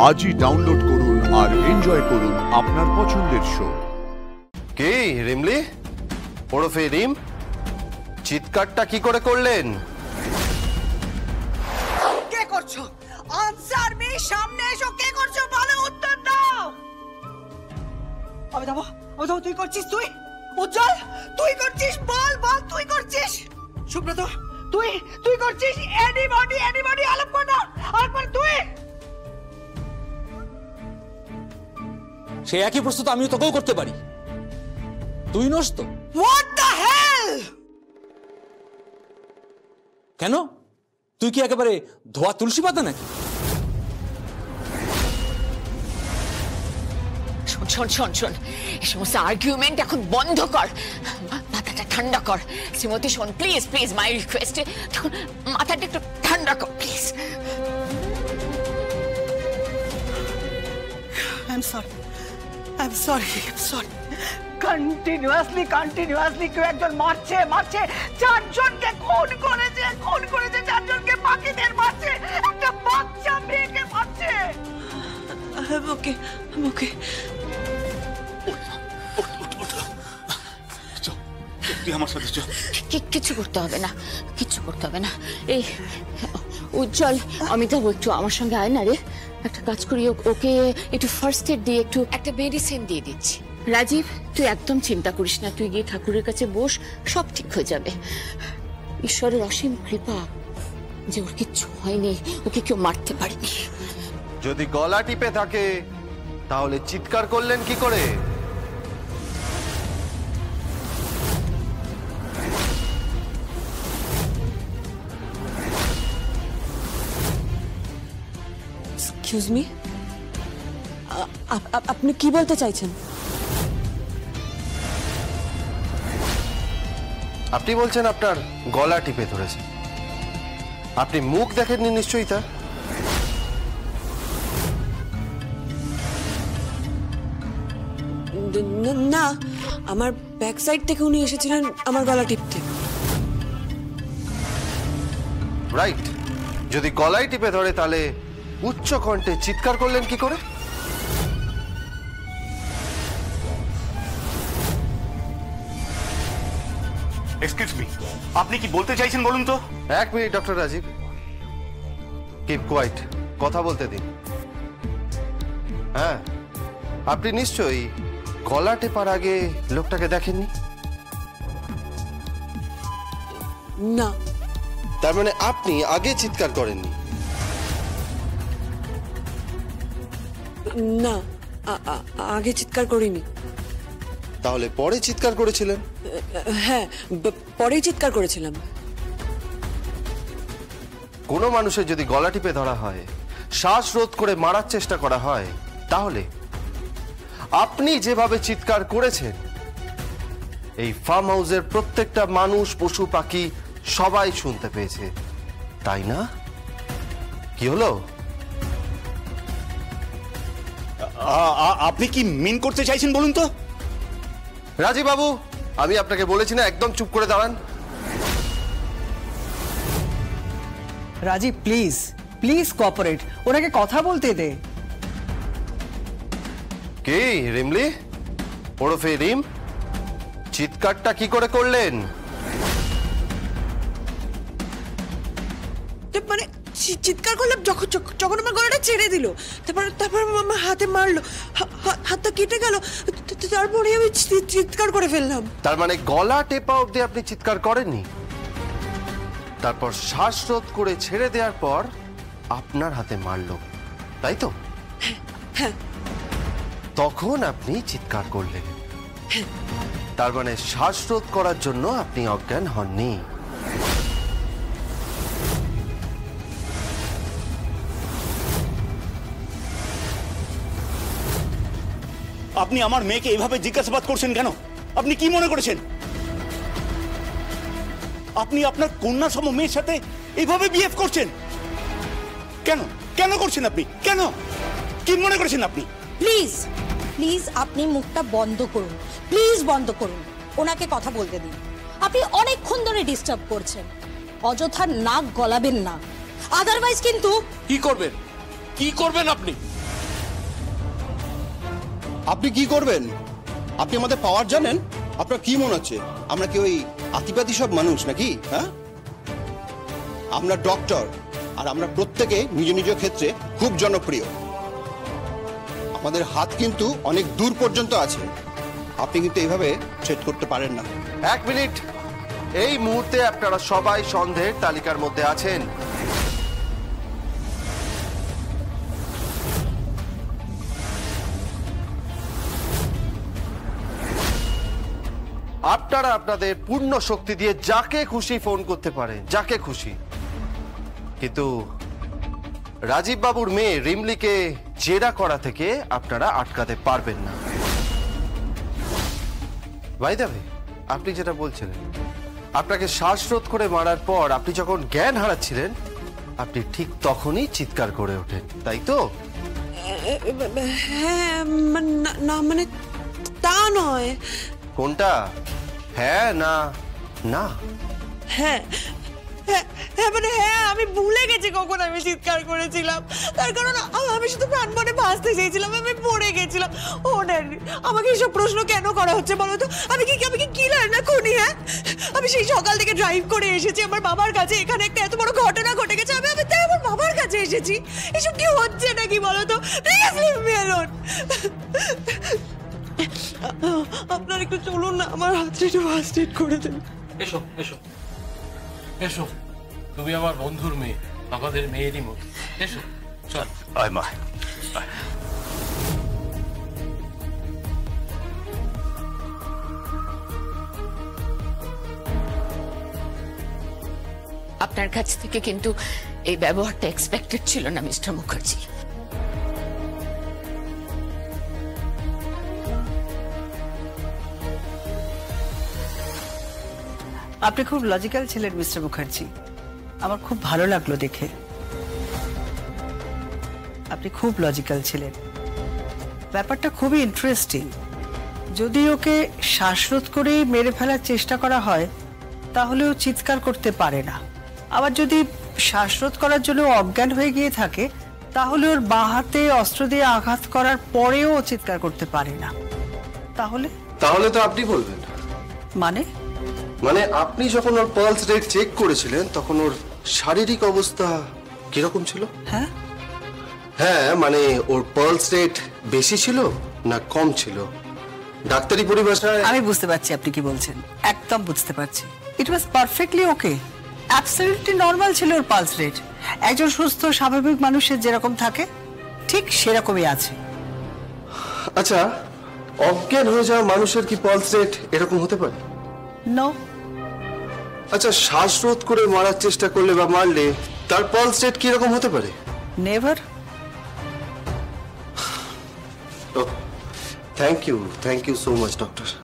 আজই ডাউনলোড করুন আর এনজয় করুন আপনার পছন্দের শো। কে রিমলি ওরফে রিম, চিৎকারটা কি করে করলেন? কে করছো? আনসার মি, সামনে এসো। কে করছো বলো, উত্তর দাও। আমি তুই করছিস? তুই উজ্জ্বল তুই করছিস? বল বল তুই করছিস? সুব্রত তুই করছিস? এনিবডি আলাপ কর না। আরেকবার তুই। সে একই প্রশ্ন তো আমিও তোকেও করতে পারি। তুই নস তো? What the hell? কেন? তুই কি একেবারে ধোয়া তুলসী পাতা নাকি? শোন এই সমস্ত আর্গুমেন্ট এখন বন্ধ কর, মাথাটা ঠান্ডা কর। শ্রীমতী শোন, প্লিজ মাই রিকোয়েস্ট, মাথাটা একটু ঠান্ডা কর প্লিজ। I'm sorry. কন্টিনিউয়াসলি কেউ একজন মারছে, চারজনকে খুন করেছে, চারজনকে বাকিদের মারছে, একটা বাচ্চা মেয়েকে মারছে। ওকে তুই আমার সাথে চল। কিচ্ছু করতে হবে না। এই উজ্জ্বল, অমিতাভ একটু আমার সঙ্গে আয় না রে। একটা কাজ করি, ওকে একটু ফার্স্ট এড দিয়ে একটা মেডিসিন দিয়ে দিচ্ছি। রাজীব, তুই একদম চিন্তা করিস না, তুই গিয়ে ঠাকুরের কাছে বস, সব ঠিক হয়ে যাবে। ঈশ্বরের অসীম কৃপা যে ওর কিচ্ছু হয়নি, ওকে কেউ মারতে পারেনি। যদি গলা টিপে থাকে তাহলে চিৎকার করলেন কি করে? এক্সকিউজ মি, আপনি কি বলতে চাইছেন? আপনি বলছেন আপনার গলা টিপে ধরেছে। আপনি মুখ দেখেননি নিশ্চয়ই তা? না, আমার ব্যাক সাইড থেকে উনি এসেছিলেন আমার গলা টিপতে। রাইট, যদি গলায় টিপে ধরে তাহলে উচ্চ কণ্ঠে চিৎকার করলেন কি করে? এক্সকিউজ মি, আপনি কি বলতে চাইছেন বলুন তো? এক minute doctor Rajiv, keep quiet, কথা বলতে দিন। হ্যাঁ, আপনি নিশ্চয়ই গলা টেপার আগে লোকটাকে দেখেননি? না। তার মানে আপনি আগে চিৎকার করেননি? না, আগে চিৎকার করিনি। তাহলে পরে চিৎকার করেছিলেন? হ্যাঁ, পরেই চিৎকার করেছিলাম। কোনো মানুষের যদি গলা টিপে ধরা হয়, শ্বাস রোধ করে মারার চেষ্টা করা হয়, তাহলে আপনি যেভাবে চিৎকার করেছেন এই ফার্ম হাউসের প্রত্যেকটা মানুষ, পশু পাখি সবাই শুনতে পেয়েছে, তাই না? কি হলো? আপনি কি মিন করতে চাইছেন বলুন তো? রাজীব বাবু, আমি আপনাকে বলেছি না একদম চুপ করে দাঁড়ান। রাজীব প্লিজ কোঅপারেট, ওনাকে কথা বলতে দে। কে রিমলি ওরফে রিম, চিৎকারটা কি করে করলেন? মানে চিৎকার করলাম যখন আমার গলাটা ছেড়ে দিল, তারপর আমার হাতে মারলো, হাতটা কেটে গেল, তারপরে আমি চিৎকার করে ফেললাম। তার মানে গলা টেপা অবধি আপনি চিৎকার করেননি, তারপর শ্বাসরোধ করে ছেড়ে দেওয়ার পর আপনার হাতে মারলো, তাই তো? হ্যাঁ। তখন আপনি চিৎকার করলেন। তার মানে শ্বাসরোধ করার জন্য আপনি অজ্ঞান হননি। আপনি আমার মেয়েকে এভাবে জিজ্ঞাসাবাদ করছেন কেন? আপনি কি মনে করেছেন আপনি আপনার কন্যা সম মেয়ের সাথে এইভাবে বিহেভ করছেন? কেন করছেন আপনি? কেন? কি মনে করেছেন আপনি? প্লিজ আপনি মুখটা বন্ধ করুন, বন্ধ করুন, ওনাকে কথা বলতে দিন। আপনি অনেকক্ষণ ধরে ডিস্টার্ব করছেন, অযথা নাক গলাবেন না, আদারওয়াইজ কিন্তু। কি করবেন আপনি? আপনি কি করবেন? আপনি আমাদের পাওয়ার জানেন? আপনার কি মনে হচ্ছে আমরা কি ওই আতিপাতি সব মানুষ নাকি? হ্যাঁ, আমরা ডক্টর, আর আমরা প্রত্যেকে নিজ নিজ ক্ষেত্রে খুব জনপ্রিয়। আমাদের হাত কিন্তু অনেক দূর পর্যন্ত আছে। আপনি কিন্তু এইভাবে ট্রেড করতে পারেন না। 1 মিনিট। এই মুহূর্তে আপনারা সবাই সন্দেহের তালিকার মধ্যে আছেন। আপনারা আপনাদের পূর্ণ শক্তি দিয়ে যাকে খুশি ফোন করতে পারেন, যাকে খুশি, কিন্তু রাজীব বাবুর মেয়ে রিমলিকে জেরা করা থেকে আপনারা আটকাতে পারবেন না। ভাই দেবে, আপনি যেটা বলছিলেন, আপনাকে শ্বাসরোধ করে মারার পর আপনি যখন জ্ঞান হারাচ্ছিলেন, আপনি ঠিক তখনই চিৎকার করে ওঠেন, তাই তো? হ্যাঁ না, মানে তা নয়। কোনটা? হ্যাঁ না না? হ্যাঁ হ্যাঁ হ্যাঁ, মানে হ্যাঁ, আমি ভুলে গেছি কখন আমি চিৎকার করেছিলাম। তার কারণ আমি শুধু প্রাণপণে বাঁচতে চেয়েছিলাম, আমি পড়ে গেছিলাম। ও ড্যাডি, আমাকে এইসব প্রশ্ন কেন করা হচ্ছে বলো তো? আমি কি কিলার না খুনি? হ্যাঁ, আমি সেই সকাল থেকে ড্রাইভ করে এসেছি আমার বাবার কাছে। এখানে একটা এত বড় ঘটনা ঘটে গেছে, আমি তাই আমার বাবার কাছে এসেছি। এসব কি হচ্ছে নাকি বলো তো? Please leave me alone. আপনার একটু চলুন না, আমার হাতটা একটু ফার্স্ট এড করে দেন। এসো এসো এসো, তুমি আমার বন্ধুর মেয়ে, আমাদের মেয়েরই মতো। এসো, চল। আয় মা। আপনার কাছ থেকে কিন্তু এই ব্যবহারটা এক্সপেক্টেড ছিল না মিস্টার মুখার্জি। আপনি খুব লজিক্যাল ছিলেন মিস্টার মুখার্জি, আমার খুব ভালো লাগলো দেখে। আপনি খুব লজিক্যাল ছিলেন, ব্যাপারটা খুবই ইন্টারেস্টিং। যদি ওকে শ্বাসরোধ করে মেরে ফেলার চেষ্টা করা হয় তাহলে ও চিৎকার করতে পারে না। আবার যদি শ্বাসরোধ করার জন্য অজ্ঞান হয়ে গিয়ে থাকে তাহলে ওর বাঁ হাতে অস্ত্র দিয়ে আঘাত করার পরেও ও চিৎকার করতে পারে না। তাহলে তাহলে তো আপনি বলবেন। মানে আপনি যখন ওর পালস রেট চেক করেছিলেন তখন ওর শারীরিক অবস্থা কিরকম ছিল? হ্যাঁ হ্যাঁ, মানে ওর পালস রেট বেশি ছিল না কম ছিল? ডাক্তারি পরিভাষায় আমি বুঝতে পারছি আপনি কি বলছেন, একদম বুঝতে পারছি। ইট ওয়াজ পারফেক্টলি ওকে, অ্যাবসলিউটলি নর্মাল ছিল ওর পালস রেট। একজন সুস্থ স্বাভাবিক মানুষের যেরকম থাকে ঠিক সেরকমই আছে। আচ্ছা, অজ্ঞান হয়ে যাওয়া মানুষের কি পালস রেট এরকম হতে পারে? নো। আচ্ছা, শ্বাসরোধ করে মারার চেষ্টা করলে বা মারলে তার পালস রেট কি রকম হতে পারে? Never. Thank you so much doctor.